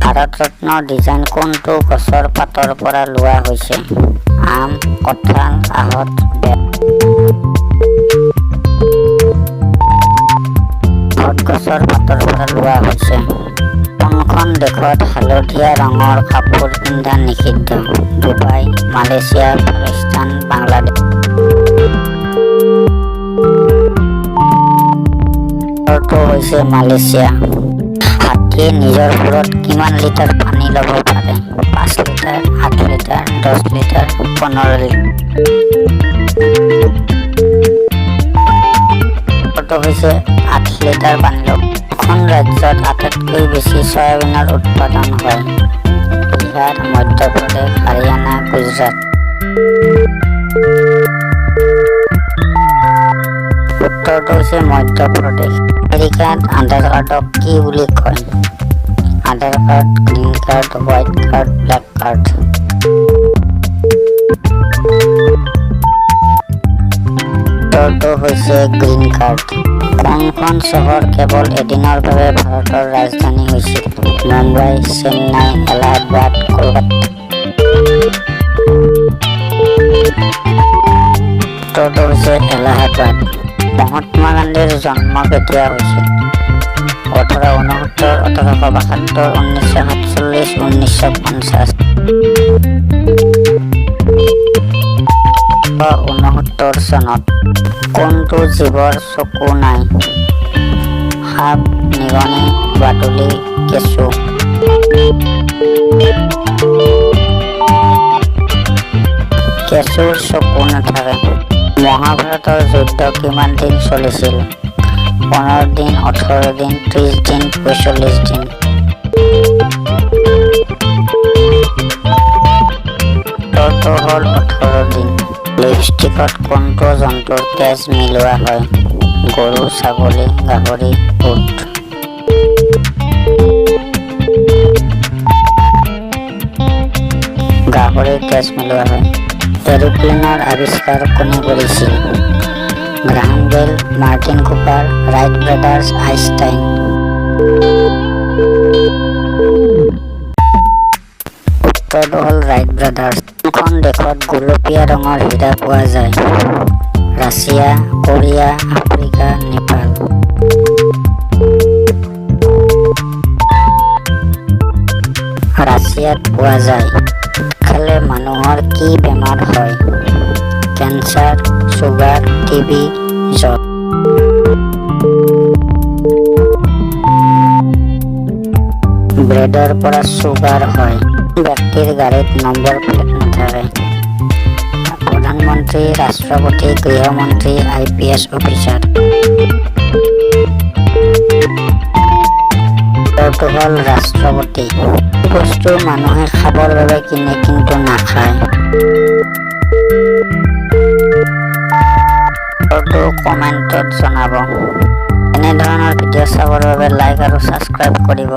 Bharat Ratna design কোনটো গছৰ পাতৰ পৰা লোৱা হৈছে? আম, কঁঠাল, আহঁত, বেত। আহঁত গছৰ পাতৰ পৰা লোৱা হৈছে। কোনখন দেশত হালধীয়া ৰঙৰ কাপোৰ পিন্ধা নিষিদ্ধ? Dubai, Malaysia, Pakistan, Bangladesh. উত্তৰটো হৈছে মালয়েছিয়া। হাতীয়ে নিজৰ সুৰত কিমান লিটাৰ পানী ল'ব পাৰে? 5 লিটাৰ, 8 লিটাৰ, 10 লিটাৰ, 15 লিটাৰ। উত্তৰটো হৈছে 8 লিটাৰ পানী ল'ব। কোন ৰাজ্যত আটাইতকৈ বেছি চয়াবিনৰ উৎপাদন হয়? বিহাৰ, মধ্যপ্ৰদেশ, হাৰিয়ানা, গুজৰাট। উত্তৰটো হৈছে মধ্যপ্ৰদেশ। আমেৰিকাত আধাৰ কাৰ্ডক কি বুলি কয়? Aadhaar card, green card, white card, black card. উত্তৰটো হৈছে গ্ৰীণ কাৰ্ড। কোনখন চহৰ কেৱল এদিনৰ বাবে ভাৰতৰ ৰাজধানী হৈছিল? মুম্বাই, চেন্নাই, এলাহাবাদ, কলকাতা। উত্তৰটো হৈছে এলাহাবাদ। মহাত্মা গান্ধীৰ জন্ম কেতিয়া হৈছিল? 1869, 1872, 1947, 1950। 1969 চনত। কোনটো জীৱৰ চকু নাই? সাপ, নিগনি, বাদুলি, কেঁচু। কেঁচুৰ চকু নাথাকে। মহাভাৰতৰ যুদ্ধ কিমান দিন চলিছিল? 15 দিন, 18 দিন, 30 দিন, 45 দিন। উত্তৰটো হ'ল 18 দিন। লিপষ্টিকত কোনটো জন্তুৰ তেজ মিলোৱা হয়? গৰু, ছাগলী, গাহৰি, উট। গাহৰিৰ তেজ মিলোৱা হয়। এৰোপ্লেনৰ আৱিষ্কাৰ কোনে কৰিছিল? Graham Bell, Martin Cooper, Wright brothers, Einstein. উত্তৰটো হ'ল ৰাইট ব্ৰাদাৰ্ছ। কোনখন দেশত গোলপীয়া ৰঙৰ হীৰা পোৱা যায়? Russia, Korea, Africa, Nepal. ৰাছিয়াত পোৱা যায়। খালে মানুহৰ কি বেমাৰ হয়? কেঞ্চাৰ, চুগাৰ, টিবি, জ্বৰ। ব্ৰেডৰ পৰা চুগাৰ হয়। ব্যক্তিৰ গাড়ীত নম্বৰ প্লেট নাথাকে? প্ৰধানমন্ত্ৰী, ৰাষ্ট্ৰপতি, গৃহমন্ত্ৰী, IPS অফিচাৰ। উত্তৰটো হ'ল ৰাষ্ট্ৰপতি। বস্তু মানুহে খাবৰ বাবে কিনে কিন্তু নাখায়? উত্তৰটো কমেণ্টত জনাব। এনেধৰণৰ ভিডিঅ' চাবৰ বাবে লাইক আৰু ছাবস্ক্ৰাইব কৰিব।